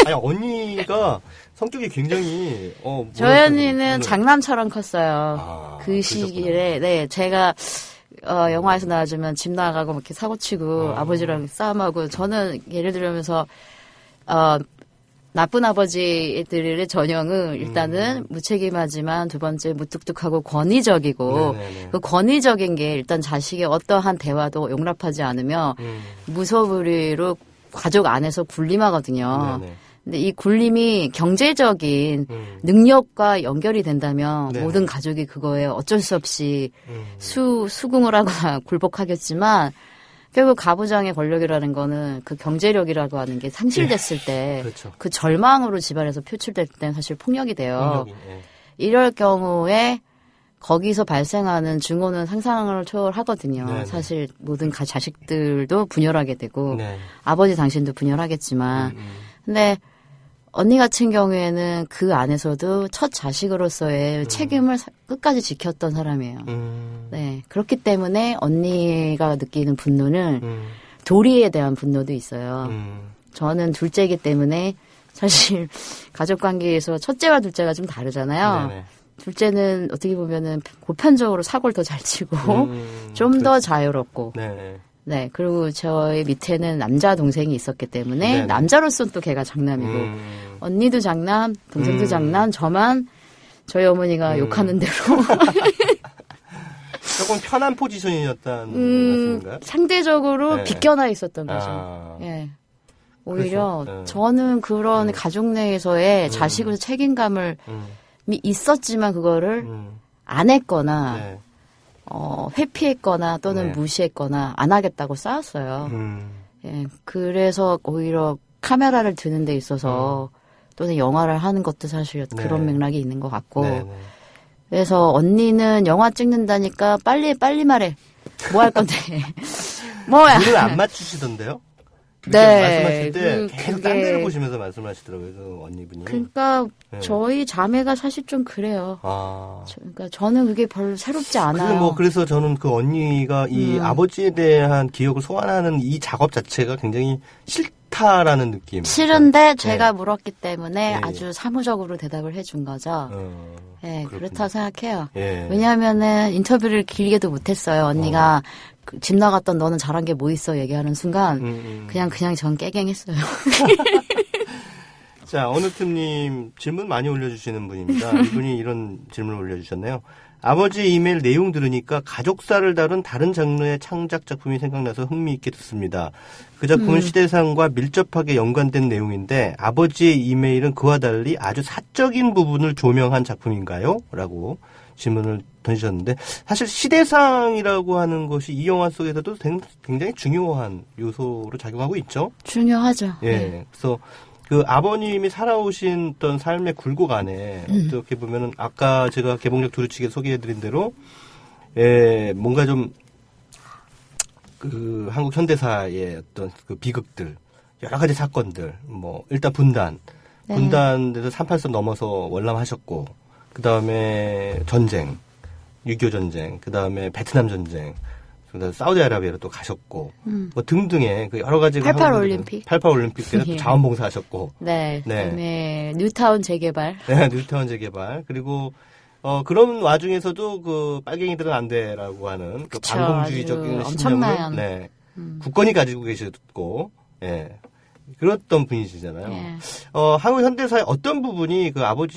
아니, 언니가 성격이 굉장히 저희 언니는 장남처럼 컸어요. 그 시기에. 네, 제가 영화에서 나와주면 집 나가고 이렇게 사고치고 아버지랑 싸움하고 저는 예를 들면서 나쁜 아버지들의 전형은 일단은 무책임하지만 두 번째 무뚝뚝하고 권위적이고 그 권위적인 게 일단 자식의 어떠한 대화도 용납하지 않으며 무소불위로 가족 안에서 군림하거든요. 근데 이 군림이 경제적인 능력과 연결이 된다면 모든 가족이 그거에 어쩔 수 없이 수긍을 하거나 굴복하겠지만 결국 가부장의 권력이라는 거는 그 경제력이라고 하는 게 상실됐을 때 그 절망으로 집안에서 표출될 때는 사실 폭력이 돼요. 이럴 경우에 거기서 발생하는 증오는 상상을 초월하거든요. 사실 모든 자식들도 분열하게 되고 아버지 당신도 분열하겠지만 근데 언니 같은 경우에는 그 안에서도 첫 자식으로서의 책임을 끝까지 지켰던 사람이에요. 네. 그렇기 때문에 언니가 느끼는 분노는 도리에 대한 분노도 있어요. 저는 둘째이기 때문에 사실 가족 관계에서 첫째와 둘째가 좀 다르잖아요. 둘째는 어떻게 보면은 보편적으로 사고를 더 잘 치고 좀 더 자유롭고 네, 그리고 저희 밑에는 남자 동생이 있었기 때문에 남자로서는 또 걔가 장남이고 언니도 장남, 동생도 장남, 저만 저희 어머니가 욕하는 대로 조금 편한 포지션이었다는 말씀인가요? 상대적으로 비껴나 있었던 거죠. 예. 오히려 그래서, 저는 그런 가족 내에서의 자식으로 책임감을 있었지만 그거를 안 했거나 회피했거나 또는 무시했거나 안 하겠다고 싸웠어요. 예, 그래서 오히려 카메라를 드는 데 있어서 또는 영화를 하는 것도 사실 그런 맥락이 있는 것 같고 그래서 언니는 영화 찍는다니까 빨리 말해. 뭐 할 건데. 뭐야. 눈을 안 맞추시던데요? 네. 말씀하실 때 계속 딴 데를 보시면서 말씀하시더라고요. 그 언니분이. 그러니까 저희 자매가 사실 좀 그래요. 그러니까 저는 그게 별로 새롭지 않아요. 그래서 저는 그 언니가 이 아버지에 대한 기억을 소환하는 이 작업 자체가 굉장히 싫다라는 느낌. 싫은데 제가 물었기 때문에 아주 사무적으로 대답을 해준 거죠. 네, 그렇다고 생각해요. 왜냐하면은 인터뷰를 길게도 못했어요. 언니가 집 나갔던 너는 잘한 게 뭐 있어 얘기하는 순간 그냥 전 깨갱했어요. 자, 어느틈님 질문 많이 올려주시는 분입니다. 이분이 이런 질문을 올려주셨네요. 아버지 이메일 내용 들으니까 가족사를 다룬 다른 장르의 창작 작품이 생각나서 흥미있게 듣습니다. 그 작품은 시대상과 밀접하게 연관된 내용인데 아버지의 이메일은 그와 달리 아주 사적인 부분을 조명한 작품인가요? 라고 질문을 던지셨는데 사실 시대상이라고 하는 것이 이 영화 속에서도 굉장히 중요한 요소로 작용하고 있죠. 중요하죠. 예. 네. 그래서 그 아버님이 살아오신 어떤 삶의 굴곡 안에 어떻게 보면은 아까 제가 개봉작 두루치기 소개해드린 대로 뭔가 좀 그 한국 현대사의 어떤 그 비극들 여러 가지 사건들 뭐 일단 분단돼서 3.8선 넘어서 월남하셨고 그 다음에 전쟁 6.25 전쟁 그 다음에 베트남 전쟁 그다음에 사우디아라비아로 또 가셨고 뭐 등등의 그 여러 가지 88 올림픽 때는 또 자원봉사하셨고 그다음에 뉴타운 재개발 뉴타운 재개발 그리고 그런 와중에서도 그 빨갱이들은 안 돼라고 하는 그 반공주의적인 신념을 굳건히 가지고 계셨고 그랬던 분이시잖아요. 한국 현대사의 어떤 부분이 그 아버지에게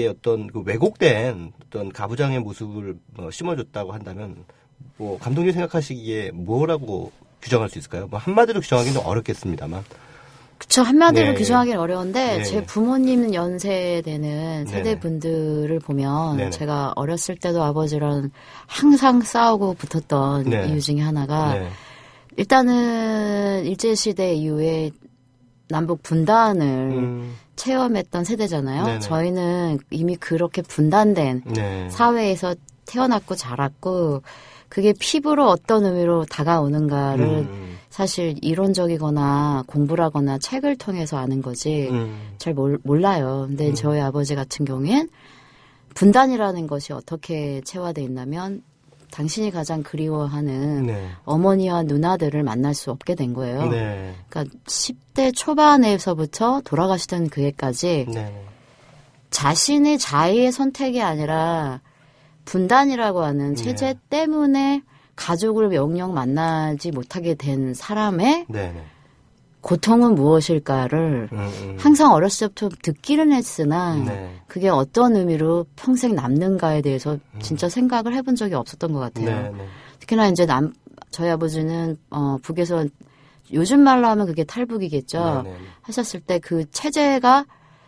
어떤 그 왜곡된 어떤 가부장의 모습을 심어줬다고 한다면, 뭐 감독님 생각하시기에 뭐라고 규정할 수 있을까요? 뭐 한마디로 규정하기는 좀 어렵겠습니다만. 그쵸, 한마디로 규정하기는 어려운데 제 부모님 연세되는 세대분들을 보면 제가 어렸을 때도 아버지랑 항상 싸우고 붙었던 이유 중에 하나가 일단은 일제시대 이후에 남북 분단을 체험했던 세대잖아요. 저희는 이미 그렇게 분단된 사회에서 태어났고 자랐고 그게 피부로 어떤 의미로 다가오는가를 사실 이론적이거나 공부를 하거나 책을 통해서 아는 거지 잘 몰라요. 근데 저희 아버지 같은 경우엔 분단이라는 것이 어떻게 체화되어 있냐면 당신이 가장 그리워하는 어머니와 누나들을 만날 수 없게 된 거예요. 그러니까 10대 초반에서부터 돌아가시던 그 해까지 자신의 자의의 선택이 아니라 분단이라고 하는 체제 때문에 가족을 영영 만나지 못하게 된 사람의 고통은 무엇일까를 항상 어렸을 때부터 듣기는 했으나 네. 그게 어떤 의미로 평생 남는가에 대해서 진짜 생각을 해본 적이 없었던 것 같아요. 네, 네. 특히나 이제 저희 아버지는 북에서 요즘 말로 하면 그게 탈북이겠죠. 네, 네. 하셨을 때 그 체제가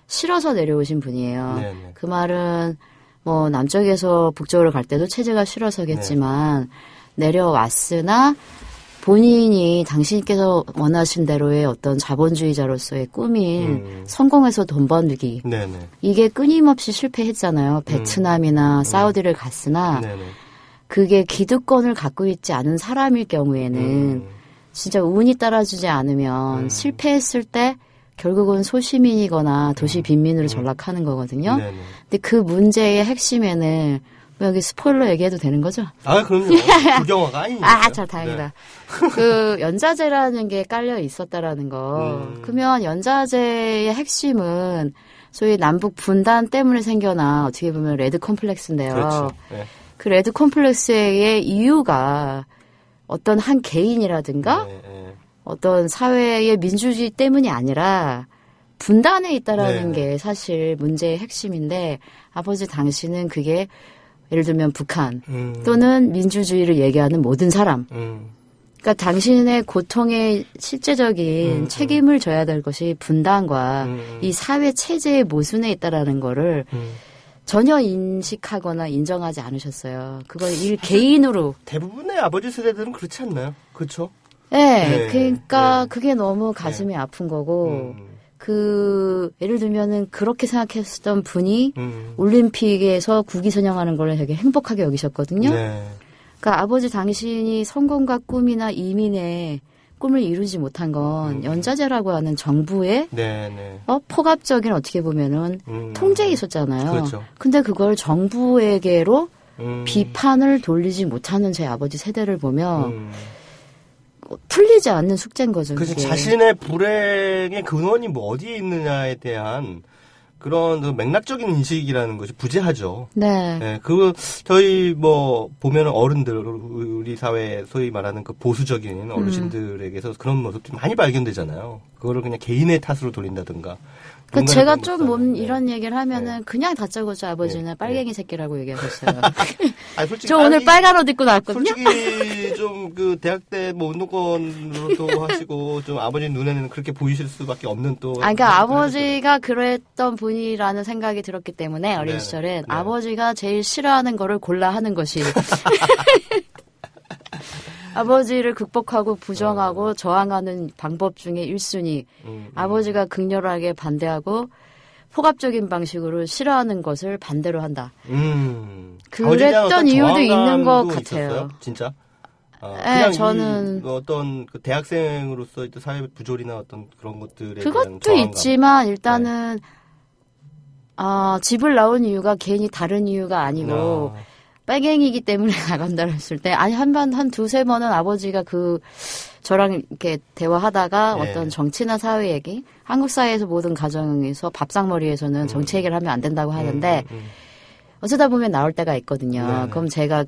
싫어서 내려오신 분이에요. 네, 네. 그 말은 뭐 남쪽에서 북쪽으로 갈 때도 체제가 싫어서겠지만 내려왔으나 본인이 당신께서 원하신 대로의 어떤 자본주의자로서의 꿈인 성공해서 돈 버기 네네. 이게 끊임없이 실패했잖아요. 베트남이나 사우디를 갔으나 네네. 그게 기득권을 갖고 있지 않은 사람일 경우에는 진짜 운이 따라주지 않으면 실패했을 때 결국은 소시민이거나 도시 빈민으로 전락하는 거거든요. 네네. 근데 그 문제의 핵심에는 뭐 여기 스포일러 얘기해도 되는 거죠? 아, 그럼요. 불경화가 아니니까. 아, 참 다행이다. 네. 그 연자제라는 게 깔려 있었다라는 거. 그러면 연자제의 핵심은 소위 남북 분단 때문에 생겨나 어떻게 보면 레드 컴플렉스인데요. 그렇죠. 네. 그 레드 컴플렉스의 이유가 어떤 한 개인이라든가 어떤 사회의 민주주의 때문이 아니라 분단에 있다라는 게 사실 문제의 핵심인데 아버지 당신은 그게 예를 들면 북한 또는 민주주의를 얘기하는 모든 사람 그러니까 당신의 고통의 실제적인 책임을 져야 될 것이 분단과 이 사회 체제의 모순에 있다라는 거를 전혀 인식하거나 인정하지 않으셨어요. 그걸 개인으로. 대부분의 아버지 세대들은 그렇지 않나요? 그렇죠? 네. 그러니까 그게 너무 가슴이 아픈 거고 예를 들면은 그렇게 생각했었던 분이 올림픽에서 국위 선양하는 걸 되게 행복하게 여기셨거든요. 네. 그러니까 아버지 당신이 성공과 꿈이나 이민의 꿈을 이루지 못한 건 연자제라고 하는 정부의 폭압적인 어떻게 보면은 통제에 있었잖아요. 그렇죠. 근데 그걸 정부에게로 비판을 돌리지 못하는 제 아버지 세대를 보면 풀리지 않는 숙제인 거죠. 그래서 자신의 불행의 근원이 뭐 어디에 있느냐에 대한 그런 그 맥락적인 인식이라는 것이 부재하죠. 네. 네. 저희 보면 어른들, 우리 사회 소위 말하는 그 보수적인 어르신들에게서 그런 모습들이 많이 발견되잖아요. 그거를 그냥 개인의 탓으로 돌린다든가. 제가 좀 이런 얘기를 하면은 그냥 다짜고짜 아버지는 빨갱이 새끼라고 얘기하셨어요. 아니, 솔직히 저 오늘 빨간 옷 입고 나왔거든요. 솔직히 좀 그 대학 때 운동권으로도 하시고 좀 아버지 눈에는 그렇게 보이실 수밖에 없는 또. 그러니까 아버지가 그랬던 분이라는 생각이 들었기 때문에 어린 시절엔 아버지가 제일 싫어하는 거를 골라 하는 것이. 아버지를 극복하고 부정하고 저항하는 방법 중에 1순위. 아버지가 극렬하게 반대하고 폭압적인 방식으로 싫어하는 것을 반대로 한다. 그랬던 이유도 있는 것 같아요. 있었어요? 진짜? 네, 저는 어떤 그 대학생으로서 사회 부조리나 어떤 그런 것들에 대한 그것도 저항감. 있지만 일단은 집을 나온 이유가 괜히 다른 이유가 아니고 빨갱이기 때문에 나간다고 했을 때 한 두세 번은 아버지가 저랑 이렇게 대화하다가 어떤 정치나 사회 얘기 한국 사회에서 모든 가정에서 밥상머리에서는 정치 얘기를 하면 안 된다고 하는데 어쩌다 보면 나올 때가 있거든요. 그럼 제가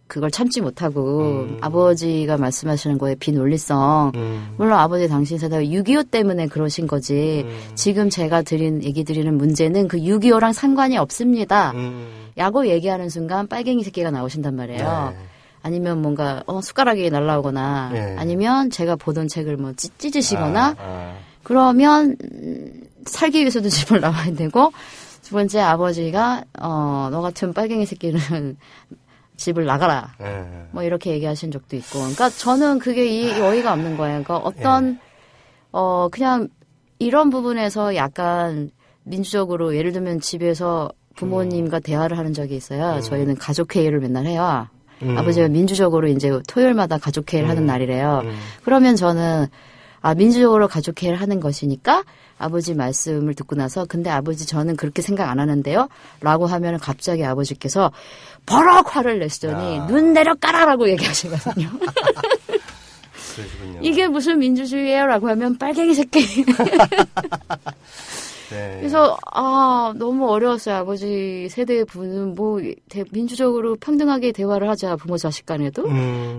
그걸 참지 못하고 아버지가 말씀하시는 거에 비논리성 물론 아버지 당신 세대가 6.25 때문에 그러신 거지 지금 제가 얘기 드리는 문제는 그 6.25랑 상관이 없습니다. 라고 얘기하는 순간 빨갱이 새끼가 나오신단 말이에요. 아니면 뭔가 숟가락이 날라오거나 아니면 제가 보던 책을 찢으시거나 그러면 살기 위해서도 집을 나와야 되고 두 번째 아버지가 너 같은 빨갱이 새끼는 집을 나가라. 이렇게 얘기하신 적도 있고. 그러니까 저는 그게 어이가 없는 거예요. 그러니까 어떤 그냥 이런 부분에서 약간 민주적으로 예를 들면 집에서 부모님과 대화를 하는 적이 있어요. 저희는 가족회의를 맨날 해요. 아버지가 민주적으로 이제 토요일마다 가족회의를 하는 날이래요. 그러면 저는 민주적으로 가족회의를 하는 것이니까 아버지 말씀을 듣고 나서 근데 아버지 저는 그렇게 생각 안 하는데요? 라고 하면 갑자기 아버지께서 버럭 화를 내시더니 눈 내려 까라라고 얘기하시거든요. 그러시군요. 이게 무슨 민주주의예요? 라고 하면 빨갱이 새끼. 네. 그래서 너무 어려웠어요. 아버지 세대 분은 뭐 민주적으로 평등하게 대화를 하자, 부모 자식 간에도.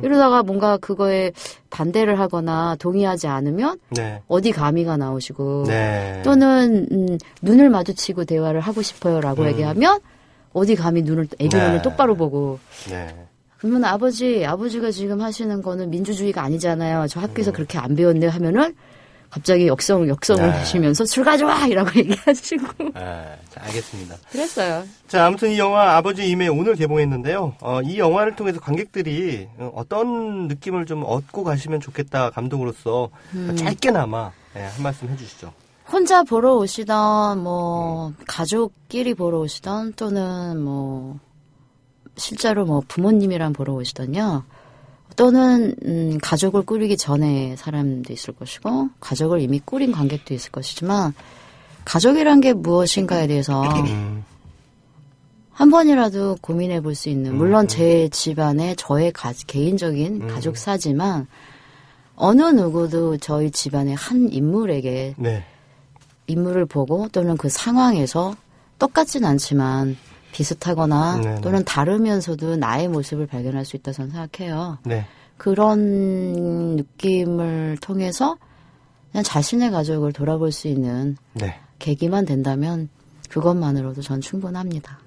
이러다가 뭔가 그거에 반대를 하거나 동의하지 않으면 네. 어디 감히가 나오시고 네. 또는 눈을 마주치고 대화를 하고 싶어요라고 얘기하면 어디 감히 애기 눈을 똑바로 보고. 네. 그러면 아버지가 지금 하시는 거는 민주주의가 아니잖아요. 저 학교에서 그렇게 안 배웠네 하면은 갑자기 역성을 하시면서 술 가져와! 이라고 얘기하시고. 자, 알겠습니다. 그랬어요. 자, 아무튼 이 영화 아버지 이메 오늘 개봉했는데요. 이 영화를 통해서 관객들이 어떤 느낌을 좀 얻고 가시면 좋겠다, 감독으로서. 짧게나마 한 말씀 해주시죠. 혼자 보러 오시던, 가족끼리 보러 오시던, 또는 실제로 부모님이랑 보러 오시던요. 또는 가족을 꾸리기 전에 사람도 있을 것이고 가족을 이미 꾸린 관객도 있을 것이지만 가족이란 게 무엇인가에 대해서 한 번이라도 고민해 볼 수 있는 물론 제 집안의 저의 개인적인 가족사지만 어느 누구도 저희 집안의 한 인물에게 인물을 보고 또는 그 상황에서 똑같진 않지만 비슷하거나 또는 다르면서도 나의 모습을 발견할 수 있다 저는 생각해요. 네. 그런 느낌을 통해서 그냥 자신의 가족을 돌아볼 수 있는 계기만 된다면 그것만으로도 전 충분합니다.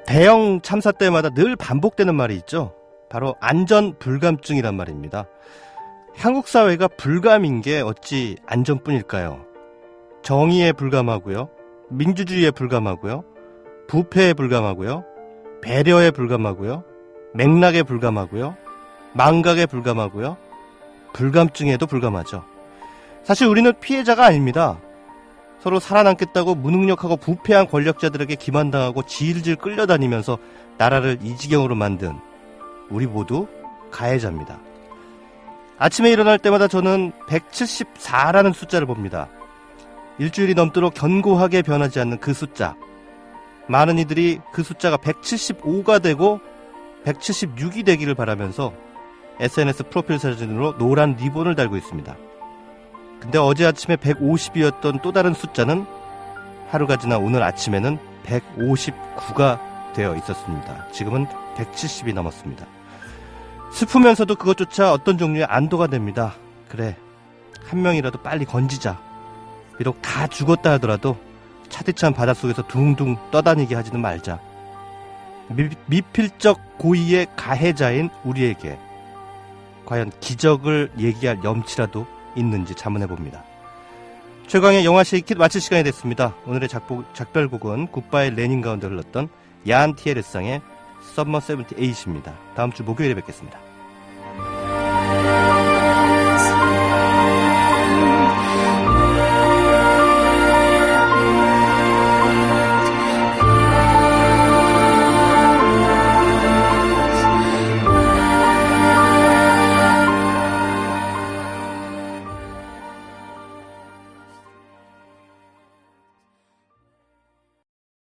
대형 참사 때마다 늘 반복되는 말이 있죠. 바로 안전불감증이란 말입니다. 한국 사회가 불감인 게 어찌 안전뿐일까요? 정의에 불감하고요. 민주주의에 불감하고요. 부패에 불감하고요. 배려에 불감하고요. 맥락에 불감하고요. 망각에 불감하고요. 불감증에도 불감하죠. 사실 우리는 피해자가 아닙니다. 서로 살아남겠다고 무능력하고 부패한 권력자들에게 기만당하고 질질 끌려다니면서 나라를 이 지경으로 만든 우리 모두 가해자입니다. 아침에 일어날 때마다 저는 174라는 숫자를 봅니다. 일주일이 넘도록 견고하게 변하지 않는 그 숫자. 많은 이들이 그 숫자가 175가 되고 176이 되기를 바라면서 SNS 프로필 사진으로 노란 리본을 달고 있습니다. 근데 어제 아침에 150이었던 또 다른 숫자는 하루가 지나 오늘 아침에는 159가 되어 있었습니다. 지금은 170이 넘었습니다. 슬프면서도 그것조차 어떤 종류의 안도가 됩니다. 그래, 한 명이라도 빨리 건지자. 비록 다 죽었다 하더라도 차디찬 바닷속에서 둥둥 떠다니게 하지는 말자. 미필적 고의의 가해자인 우리에게 과연 기적을 얘기할 염치라도 있는지 자문해봅니다. 최강의 영화 쉐이킷 마칠 시간이 됐습니다. 오늘의 작별곡은 굿바이 레닌 가운데 흘렀던 야한 티에르상의 Summer 78입니다. 다음 주 목요일에 뵙겠습니다.